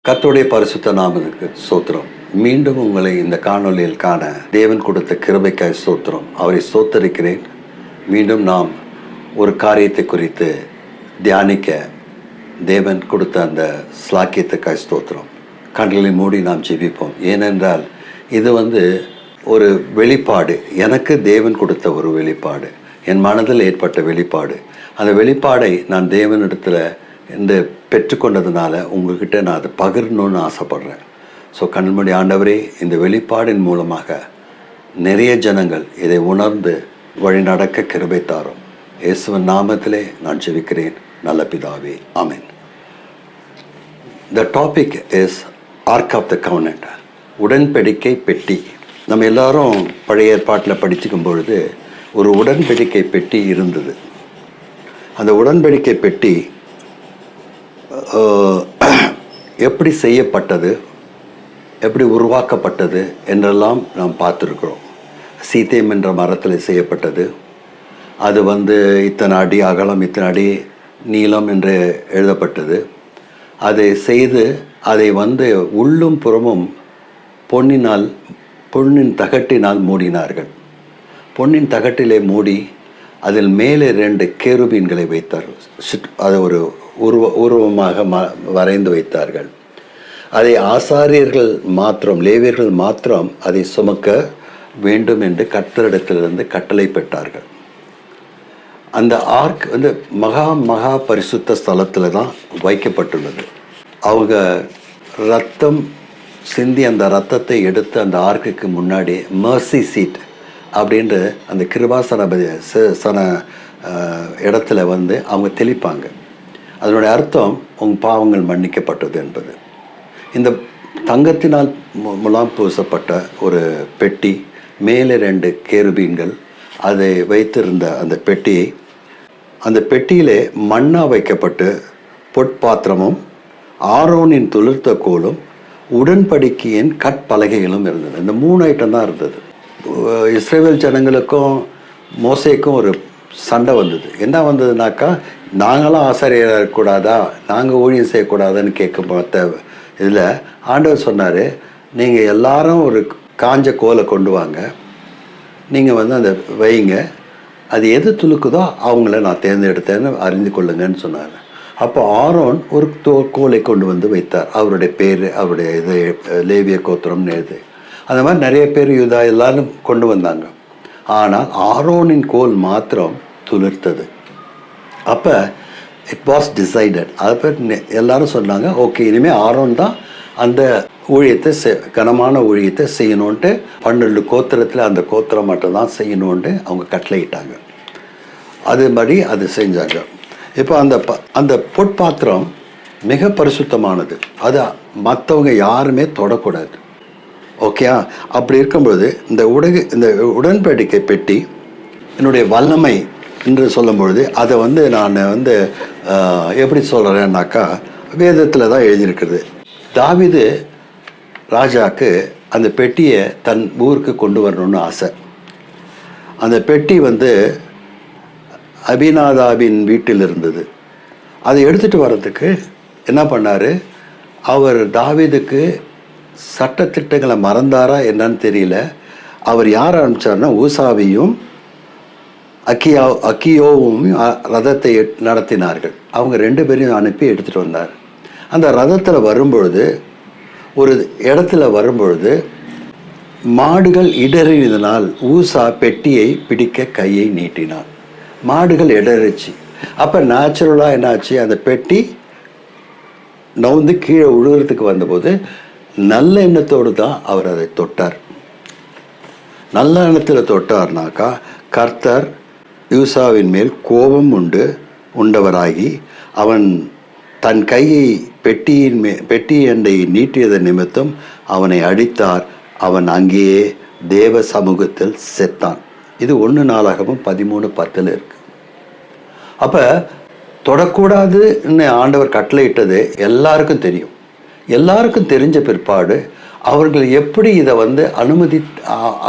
கர்த்தருடைய பரிசுத்த நாமத்துக்கு ஸ்தோத்திரம். மீண்டும் உங்களை இந்த காணொளியில் காண தேவன் கொடுத்த கிருபைக்காய் ஸ்தோத்திரம். அவரை ஸ்தோத்தரிக்கிறேன். மீண்டும் நாம் ஒரு காரியத்தை குறித்து தியானிக்க தேவன் கொடுத்த அந்த ஸ்லாக்கியத்துக்காய் ஸ்தோத்திரம். கண்களை மூடி நாம் ஜெபிப்போம். ஏனென்றால் இது ஒரு வெளிப்பாடு, எனக்கு தேவன் கொடுத்த ஒரு வெளிப்பாடு, என் மனதில் ஏற்பட்ட வெளிப்பாடு. அந்த வெளிப்பாடை நான் தேவனிடத்தில் இந்த பெற்றுக்கொண்டதுனால உங்கள்கிட்ட நான் அதை பகிரணும்னு ஆசைப்பட்றேன். ஸோ கண்மணி ஆண்டவரே, இந்த வெளிப்பாடின் மூலமாக நிறைய ஜனங்கள் இதை உணர்ந்து வழி நடக்க கிருபை தாரும். இயேசுவின் நாமத்திலே நான் ஜெபிக்கிறேன் நல்ல பிதாவே, amen. The topic is ark of the covenant, உடன்படிக்கை பெட்டி. நம்ம எல்லாரும் பழைய ஏற்பாட்டில் படிச்சுக்கும் பொழுது ஒரு உடன்படிக்கை பெட்டி இருந்தது. அந்த உடன்படிக்கை பெட்டி எப்படி செய்யப்பட்டது, எப்படி உருவாக்கப்பட்டது என்றெல்லாம் நாம் பார்த்துருக்குறோம். சீத்தேம் என்ற மரத்தில் செய்யப்பட்டது. அது இத்தனை அடி அகலம், இத்தனை அடி நீளம் என்று எழுதப்பட்டது. அதை செய்து அதை உள்ளும் புறமும் பொன்னின் தகட்டினால் மூடினார்கள். பொன்னின் தகட்டிலே மூடி அதில் மேலே 2 கேருபீன்களை வைத்தார். அதை ஒரு உருவமாக வரைந்து வைத்தார்கள். அதை ஆசாரியர்கள் மாத்திரம், லேவியர்கள் மாத்திரம் அதை சுமக்க வேண்டும் என்று கர்த்தரிடத்திலிருந்து கட்டளை பெற்றார்கள். அந்த ஆர்க் மகா பரிசுத்த ஸ்தலத்தில் தான் வைக்கப்பட்டுள்ளது. அவங்க ரத்தம் சிந்தி அந்த ரத்தத்தை எடுத்து அந்த ஆர்க்குக்கு முன்னாடி மர்சி சீட் அப்படின்ற அந்த கிருபாசன இடத்துல அவங்க தெளிப்பாங்க. அதனுடைய அர்த்தம் உங்கள் பாவங்கள் மன்னிக்கப்பட்டது என்பது. இந்த தங்கத்தினால் முலாம் பூசப்பட்ட ஒரு பெட்டி, மேலே 2 கேருபீன்கள் அதை வைத்திருந்த அந்த பெட்டியிலே மண்ணா வைக்கப்பட்டு பொற்பாத்திரமும் ஆரோனின் துளிர்த்த கோலும் உடன்படிக்கையின் கற்பலகைகளும் இருந்தது. இந்த 3 ஐட்டம் தான் இருந்தது. இஸ்ரவேல் ஜனங்களுக்கும் மோசேக்கும் ஒரு சண்டை வந்தது. என்ன வந்ததுனாக்கா, நாங்களாம் ஆசாரியராக இருக்கக்கூடாதா, நாங்கள் ஊழியம் செய்யக்கூடாதான்னு கேட்க பார்த்த இதில் ஆண்டவர் சொன்னார், நீங்கள் எல்லாரும் ஒரு காஞ்ச கோலை கொண்டு வாங்க, நீங்கள் அந்த வைங்க, அது எது துளுக்குதோ அவங்கள நான் தேர்ந்தெடுத்தேன்னு அறிந்து கொள்ளுங்கன்னு சொன்னார். அப்போ ஆரோன் ஒரு கோலை கொண்டு வைத்தார். அவருடைய பேர், அவருடைய இது லேவிய கோத்திரம்னு எழுது. அந்த மாதிரி நிறைய பேர் யூதா எல்லாரும் கொண்டு வந்தாங்க. ஆனால் ஆரோனின் கோல் மாத்திரம் துளிர்த்தது. அப்போ இட் வாஸ் டிசைடட். அதை பேர் எல்லாரும் சொன்னாங்க, ஓகே, இனிமேல் ஆரோன் தான் அந்த ஊழியத்தை கனமான ஊழியத்தை செய்யணுன்ட்டு 12 கோத்திரத்தில் அந்த கோத்திரம் மட்டும்தான் செய்யணுன்ட்டு அவங்க கட்டளையிட்டாங்க. அது மாதிரி அது செஞ்சாங்க. இப்போ அந்த பொற்பாத்திரம் மிக பரிசுத்தமானது. அது மற்றவங்க யாருமே தொடக்கூடாது. ஓகே, அப்படி இருக்கும்பொழுது இந்த உடன்படிக்கை பெட்டி என்னுடைய வல்லமை என்று சொல்லும் பொழுது அதை நான் எப்படி சொல்கிறேன்னாக்கா, வேதத்தில் தான் எழுதியிருக்கிறது. தாவீது ராஜாவுக்கு அந்த பெட்டியை தன் ஊருக்கு கொண்டு வரணும்னு ஆசை. அந்த பெட்டி அபினாதாபின் வீட்டில் இருந்தது. அதை எடுத்துகிட்டு வர்றதுக்கு என்ன பண்ணார், அவர் தாவீதுக்கு சட்டத்திட்டங்களை மறந்தாரா என்னன்னு தெரியல. அவர் யார் அனுப்பிச்சார்னா, ஊசாவியும் அக்கியோவும் ரதத்தை நடத்தினார்கள். அவங்க 2 பேரையும் அனுப்பி எடுத்துகிட்டு வந்தார். அந்த ரதத்தில் வரும்பொழுது, ஒரு இடத்துல வரும்பொழுது மாடுகள் இடறினதினால் ஊசா பெட்டியை பிடிக்க கையை நீட்டினார். மாடுகள் இடறிச்சு. அப்போ நேச்சுரலாக என்னாச்சு, அந்த பெட்டி நவுந்து கீழே விழுகிறதுக்கு வந்தபோது நல்ல எண்ணத்தோடு தான் அவர் அதை தொட்டார். நல்ல எண்ணத்தில் தொட்டார்னாக்கா, கர்த்தர் யூசாவின் மேல் கோபம் உண்டவராகி அவன் தன் கையை பெட்டி எண்டையை நீட்டியதன் நிமித்தம் அவனை அடித்தார். அவன் அங்கேயே தேவ சமூகத்தில் செத்தான். இது 1 நாளாகமும் 13:10 இருக்கு. அப்போ தொடக்கூடாதுன்னு ஆண்டவர் கட்டளையிட்டது எல்லாருக்கும் தெரியும். எல்லாருக்கும் தெரிஞ்ச பிற்பாடு அவர்கள் எப்படி இதை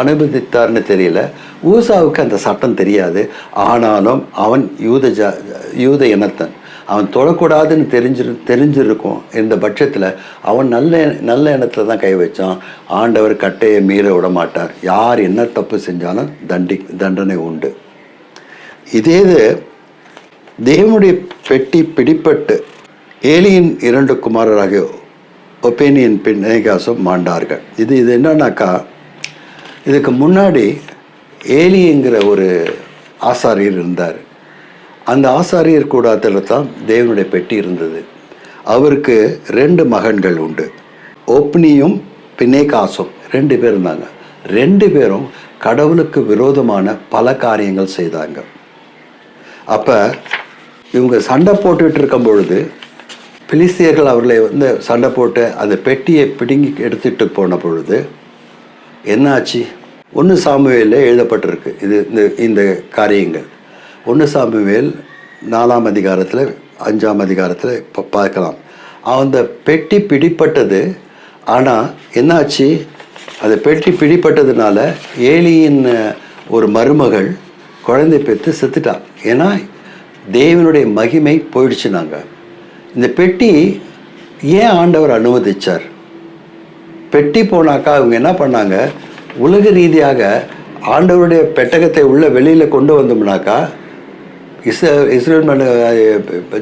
அனுமதித்தார்னு தெரியல. ஊசாவுக்கு அந்த சட்டம் தெரியாது. ஆனாலும் அவன் யூத இனத்தன், அவன் தொடக்கூடாதுன்னு தெரிஞ்சிருக்கும். இந்த பட்சத்தில் அவன் நல்ல எண்ணத்தில் தான் கை வச்சான். ஆண்டவர் கட்டையை மீற விட மாட்டார். யார் என்ன தப்பு செஞ்சாலும் தண்டனை உண்டு. இதே தேவனுடைய பெட்டி பிடிப்பட்டு ஏலியின் 2 குமாரராகிய ஒபேனியன் பினேகாசும் மாண்டார்கள். இது என்னன்னாக்கா, இதுக்கு முன்னாடி ஏலிங்கிற ஒரு ஆசாரியர் இருந்தார். அந்த ஆசாரியர் கூடாரத்தில் தான் தேவனுடைய பெட்டி இருந்தது. அவருக்கு 2 மகன்கள் உண்டு. ஒப்னியும் பினேகாசும் 2 பேர் இருந்தாங்க. 2 பேரும் கடவுளுக்கு விரோதமான பல காரியங்கள் செய்தாங்க. அப்போ இவங்க சண்டை போட்டுக்கிட்டு இருக்கும் பொழுது பிலிஸ்தியர்கள் அவர்களை சண்டை போட்டு அந்த பெட்டியை பிடுங்கி எடுத்துகிட்டு போன பொழுது என்னாச்சு? 1 சாமுவேலில் எழுதப்பட்டிருக்கு இந்த காரியங்கள். 1 சாமுவேல் 4ஆம் அதிகாரத்தில் 5ஆம் அதிகாரத்தில் இப்போ பார்க்கலாம். அந்த பெட்டி பிடிப்பட்டது. ஆனால் என்னாச்சு? அந்த பெட்டி பிடிப்பட்டதுனால ஏலியின் ஒரு மருமகள் குழந்தை பெற்று செத்துட்டான். ஏன்னா தேவனுடைய மகிமை போயிடுச்சுனாங்க. இந்த பெட்டி ஏன் ஆண்டவர் அனுமதிச்சார்? பெட்டி போனாக்கா அவங்க என்ன பண்ணாங்க? உலக ரீதியாக ஆண்டவருடைய பெட்டகத்தை உள்ள வெளியில் கொண்டு வந்தோம்னாக்கா இஸ்ரேல்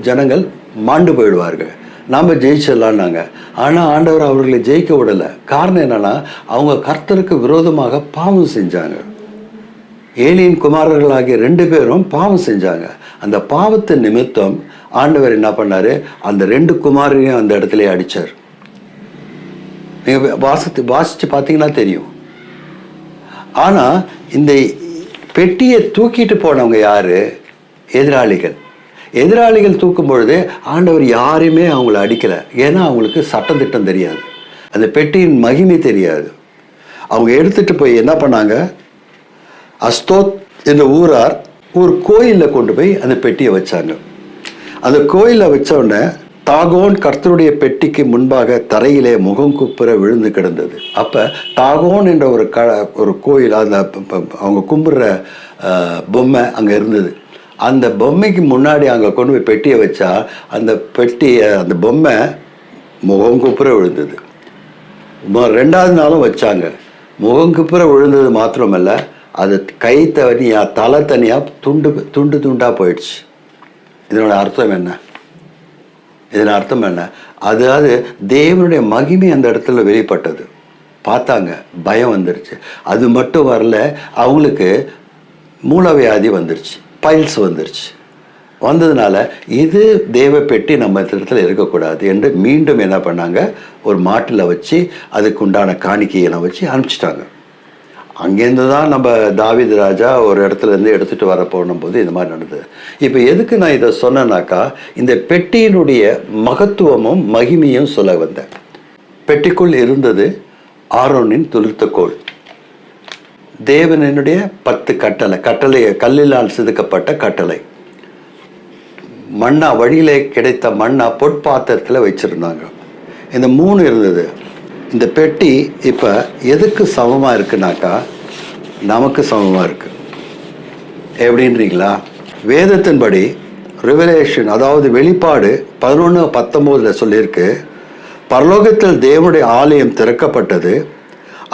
ஜனங்கள் மாண்டு போயிடுவார்கள். நாம் ஜெயிச்சிடலான்னாங்க. ஆனால் ஆண்டவர் அவர்களை ஜெயிக்க விடலை. காரணம் என்னென்னா, அவங்க கர்த்தருக்கு விரோதமாக பாவம் செஞ்சாங்க. ஏலியின் குமாரர்களாகிய 2 பேரும் பாவம் செஞ்சாங்க. அந்த பாவத்தின் நிமித்தம் ஆண்டவர் என்ன பண்ணார்? அந்த 2 குமாரையும் அந்த இடத்துல அடித்தார். நீங்கள் வாசித்து பார்த்தீங்கன்னா தெரியும். ஆனால் இந்த பெட்டியை தூக்கிட்டு போனவங்க யார்? எதிராளிகள் தூக்கும் பொழுது ஆண்டவர் யாரையுமே அவங்கள அடிக்கலை. ஏன்னா அவங்களுக்கு சட்டம் திட்டம் தெரியாது, அந்த பெட்டியின் மகிமை தெரியாது. அவங்க எடுத்துகிட்டு போய் என்ன பண்ணாங்க? அஸ்தோத் என்ற ஊரார் ஒரு கோயிலில் கொண்டு போய் அந்த பெட்டியை வச்சாங்க. அந்த கோயிலில் வச்ச உடனே தாகோன் கர்த்தருடைய பெட்டிக்கு முன்பாக தரையிலே முகம் குப்புற விழுந்து கிடந்தது. அப்போ தாகோன் என்ற ஒரு கோயில், அந்த அவங்க கும்பிட்ற பொம்மை அங்கே இருந்தது. அந்த பொம்மைக்கு முன்னாடி அங்கே கொண்டு போய் பெட்டியை வச்சா அந்த பொம்மை முகம் குப்புற விழுந்தது. 2வது நாளும் வச்சாங்க. முகம் குப்புற விழுந்தது மாத்திரமல்ல, அது கை தனியாக தலை தனியாக துண்டாக போயிடுச்சு. இதனோட அர்த்தம் என்ன? அதாவது தேவனுடைய மகிமை அந்த இடத்துல வெளிப்பட்டது. பார்த்தாங்க, பயம் வந்துருச்சு. அது மட்டும் வரல, அவங்களுக்கு மூலவியாதி வந்துருச்சு, பைல்ஸ் வந்துருச்சு. வந்ததுனால இது தேவ பெட்டி நம்ம இடத்துல இருக்கக்கூடாது என்று மீண்டும் என்ன பண்ணாங்க? ஒரு மாட்டில் வச்சு அதுக்கு உண்டான காணிக்கையை வச்சு அனுப்பிச்சிட்டாங்க. அங்கேருந்து தான் நம்ம தாவீது ராஜா ஒரு இடத்துலேருந்து எடுத்துகிட்டு வர போகும்போது இந்த மாதிரி நடந்தது. இப்போ எதுக்கு நான் இதை சொன்னேன்னாக்கா, இந்த பெட்டியினுடைய மகத்துவமும் மகிமையும் சொல்ல வந்தேன். பெட்டிக்குள் இருந்தது ஆரோனின் துளிர்த்த கோல், தேவனுடைய 10 கட்டளை, கல்லினால் செதுக்கப்பட்ட கட்டளை. மண்ணா, வழியிலே கிடைத்த மண்ணா பொற்பாத்திரத்தில் வச்சுருந்தாங்க. இந்த 3 இருந்தது. இந்த பெட்டி இப்போ எதுக்கு சமமாக இருக்குனாக்கா, நமக்கு சமமாக இருக்கு. எப்படின்றீங்களா? வேதத்தின்படி ரிவலேஷன், அதாவது வெளிப்பாடு 11:19 சொல்லியிருக்கு, பரலோகத்தில் தேவனுடைய ஆலயம் திறக்கப்பட்டது,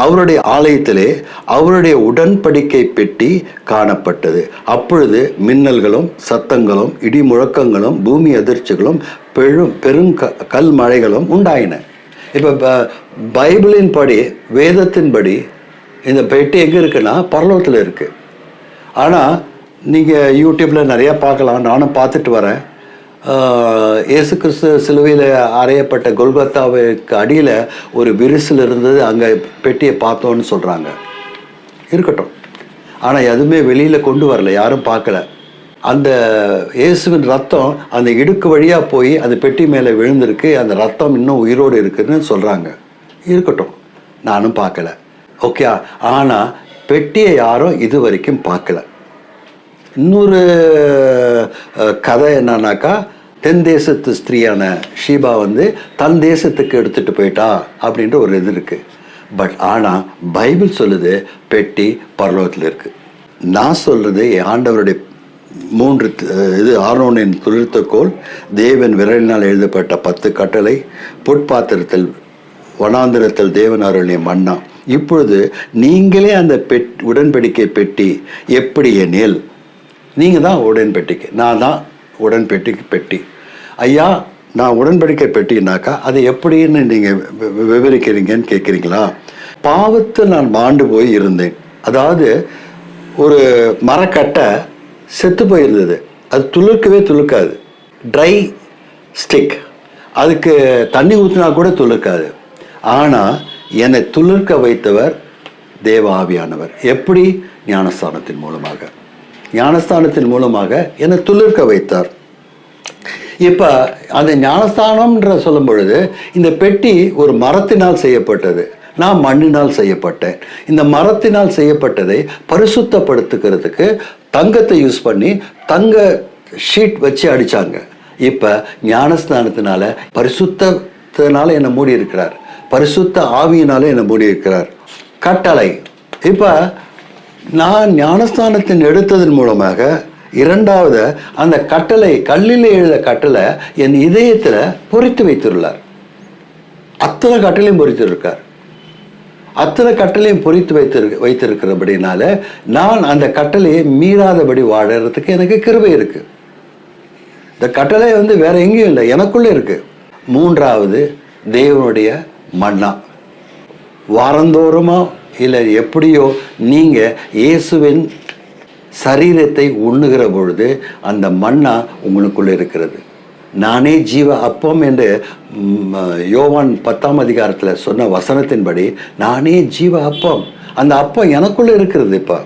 அவருடைய ஆலயத்திலே அவருடைய உடன்படிக்கை பெட்டி காணப்பட்டது. அப்பொழுது மின்னல்களும் சத்தங்களும் இடி முழக்கங்களும் பூமி அதிர்ச்சிகளும் கல் மழைகளும் உண்டாயின. இப்போ பைபிளின் படி, வேதத்தின்படி இந்த பெட்டி எங்கே இருக்குன்னா பரலோகத்தில் இருக்குது. ஆனால் நீங்கள் யூடியூப்பில் நிறையா பார்க்கலாம், நானும் பார்த்துட்டு வரேன். இயேசு கிறிஸ்து சிலுவையில் அறையப்பட்ட கொல்கத்தாவுக்கு அடியில் ஒரு விரிசல் இருந்தது, அங்கே பெட்டியை பார்த்தோன்னு சொல்கிறாங்க. இருக்கட்டும், ஆனால் எதுவுமே வெளியில் கொண்டு வரல, யாரும் பார்க்கல. அந்த இயேசுவின் ரத்தம் அந்த இடுக்கு வழியாக போய் அந்த பெட்டி மேலே விழுந்திருக்கு, அந்த ரத்தம் இன்னும் உயிரோடு இருக்குதுன்னு சொல்கிறாங்க. இருக்கட்டும், நானும் பார்க்கல. ஓகே, ஆனால் பெட்டியை யாரும் இது வரைக்கும் பார்க்கல. இன்னொரு கதை என்னன்னாக்கா, தென் தேசத்து ஸ்திரீயான ஷீபா தன் தேசத்துக்கு எடுத்துகிட்டு போயிட்டா அப்படின்ற ஒரு இது இருக்குது. பட் ஆனால் பைபிள் சொல்லுது பெட்டி பரலோகத்தில் இருக்குது. நான் சொல்கிறது என் ஆண்டவருடைய 3 இது ஆரோனின் துளிர்த்தக்கோல், தேவன் விரலினால் எழுதப்பட்ட 10 கட்டளை, பொற்பாத்திரத்தில் வனாந்திரத்தில் தேவன் அருளிய மன்னா. இப்பொழுது நீங்களே அந்த உடன்படிக்கை பெட்டி எப்படி எனில், நீங்கள் தான் உடன்படிக்கை, நான் தான் உடன்படிக்கை பெட்டி. ஐயா நான் உடன்படிக்கை பெட்டினாக்கா அது எப்படின்னு நீங்கள் விவரிக்கிறீங்கன்னு கேட்குறீங்களா? பாவத்தில் நான் மாண்டு போய் இருந்தேன். அதாவது ஒரு மரக்கட்டை செத்து போயிருந்தது, அது துளுர்க்கவே துளுக்காது, ட்ரை ஸ்டிக், அதுக்கு தண்ணி ஊற்றினா கூட துளுக்காது. ஆனால் என்னை துளிர்க்க வைத்தவர் தேவ ஆவியானவர். எப்படி? ஞானஸ்தானத்தின் மூலமாக. ஞானஸ்தானத்தின் மூலமாக என்னை துளிர்க்க வைத்தார். இப்போ அந்த ஞானஸ்தானம்ன்ற சொல்லும் பொழுது இந்த பெட்டி ஒரு மரத்தினால் செய்யப்பட்டது, நான் மண்ணினால் செய்யப்பட்டேன். இந்த மரத்தினால் செய்யப்பட்டதை பரிசுத்தப்படுத்துக்கிறதுக்கு தங்கத்தை யூஸ் பண்ணி தங்க ஷீட் வச்சு அடித்தாங்க. இப்போ ஞானஸ்தானத்தினால பரிசுத்தத்தினால என்னை மூடி இருக்கிறார், பரிசுத்த ஆவியினால என்னை மூடி இருக்கிறார். கட்டளை, இப்போ நான் ஞானஸ்தானத்தின் எடுத்ததன் மூலமாக இரண்டாவது அந்த கட்டளை, கல்லில் எழுத கட்டளை என் இதயத்தில் பொறித்து வைத்துள்ளார். அத்தனை கட்டளையும் பொறித்திருக்கார். அத்தனை கட்டளையும் பொறித்து வைத்திருக்கிறபடினால நான் அந்த கட்டளையை மீறாதபடி வாழறதுக்கு எனக்கு கிருபை இருக்கு. இந்த கட்டளை வேற எங்கேயும் இல்லை, எனக்குள்ளே இருக்கு. மூன்றாவது தேவனுடைய மன்னா. வாரந்தோறுமா இல்லை எப்படியோ நீங்கள் இயேசுவின் சரீரத்தை உண்ணுகிற பொழுது அந்த மன்னா உங்களுக்குள்ளே இருக்கிறது. நானே ஜீவ அப்பம் என்று யோவான் 10ஆம் அதிகாரத்தில் சொன்ன வசனத்தின்படி நானே ஜீவ அப்பம். அந்த அப்பம் எனக்குள்ளே இருக்கிறது. இப்போ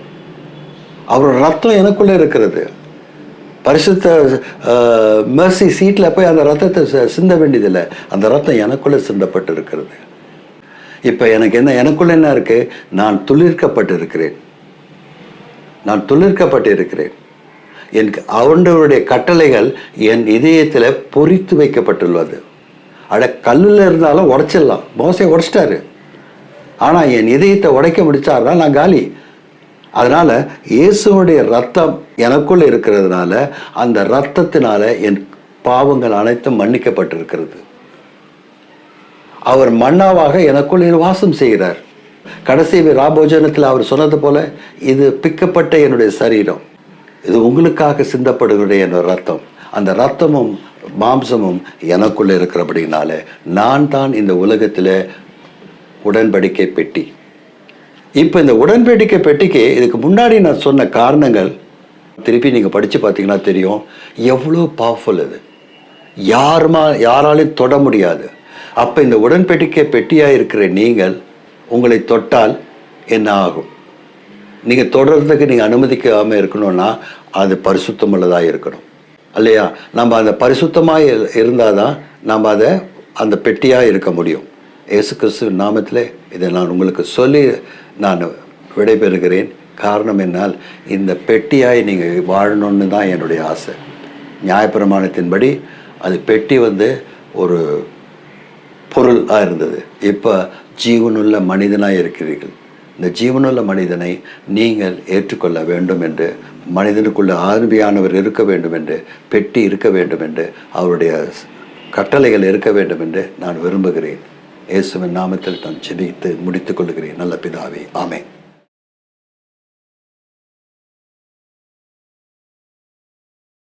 அவரோட ரத்தம் எனக்குள்ளே இருக்கிறது. பரிசுத்த மெர்சி சீட்டில் போய் அந்த ரத்தத்தை சிந்த வேண்டியதில்லை, அந்த ரத்தம் எனக்குள்ளே சிந்தப்பட்டு இருக்கிறது. இப்போ எனக்கு எனக்குள்ளே என்ன இருக்கு? நான் துளிர்க்கப்பட்டு இருக்கிறேன், நான் துளிர்க்கப்பட்டு இருக்கிறேன். எனக்கு அவருடைய கட்டளைகள் என் இதயத்தில் பொறித்து வைக்கப்பட்டுள்ளது. கல்லில் இருந்தாலும் உடைச்சிடலாம், மோசை உடைச்சிட்டாரு. ஆனால் என் இதயத்தை உடைக்க முடிச்சாருன்னா நான் காலி. அதனால் இயேசுடைய ரத்தம் எனக்குள்ளே இருக்கிறதுனால அந்த ரத்தத்தினால என் பாவங்கள் அனைத்தும் மன்னிக்கப்பட்டிருக்கிறது. அவர் மன்னாவாக எனக்குள்ளே வாசம் செய்கிறார். கடைசி ராபோஜனத்தில் அவர் சொன்னது போல, இது பிக்கப்பட்ட என்னுடைய சரீரம், இது உங்களுக்காக சிந்தப்படுகிற என்னோட ரத்தம். அந்த ரத்தமும் மாம்சமும் எனக்குள்ளே இருக்கிறபடினால நான் தான் இந்த உலகத்தில் உடன்படிக்கை பெட்டி. இப்போ இந்த உடன்படிக்கை பெட்டிக்கு இதுக்கு முன்னாடி நான் சொன்ன காரணங்கள் திருப்பி நீங்கள் படித்து பார்த்தீங்கன்னா தெரியும் எவ்வளோ பவர்ஃபுல் இது. யாராலையும் தொட முடியாது. அப்போ இந்த உடன்படிக்கை பெட்டியாக இருக்கிற நீங்கள் உங்களை தொட்டால் என்ன ஆகும்? நீங்கள் தொடர்றதுக்கு நீங்கள் அனுமதிக்காமல் இருக்கணும்னா அது பரிசுத்தமுள்ளதாக இருக்கணும் இல்லையா? நம்ம அந்த பரிசுத்தமாக இருந்தால் தான் நம்ம அந்த பெட்டியாக இருக்க முடியும். இயேசு கிறிஸ்துவின் நாமத்தில் இதை நான் உங்களுக்கு சொல்லி நான் விடைபெறுகிறேன். காரணம் என்னால் இந்த பெட்டியாய் நீங்கள் வாழணும்னு தான் என்னுடைய ஆசை. நியாயப்பிரமாணத்தின்படி அது பெட்டி ஒரு பொருளாக இருந்தது. இப்போ ஜீவனுள்ள மனிதனாக இருக்கிறீர்கள். இந்த ஜீவனுள்ள மனிதனை நீங்கள் ஏற்றுக்கொள்ள வேண்டும் என்று, மனிதனுக்குள்ள ஆர்மியானவர் இருக்க வேண்டும் என்று, பெட்டி இருக்க வேண்டும் என்று, அவருடைய கட்டளைகள் இருக்க வேண்டும் என்று நான் விரும்புகிறேன். இயேசுவின் நாமத்தில் நான் ஜெபித்து முடித்துக் கொள்கிறேன். நல்ல பிதாவே, ஆமென்.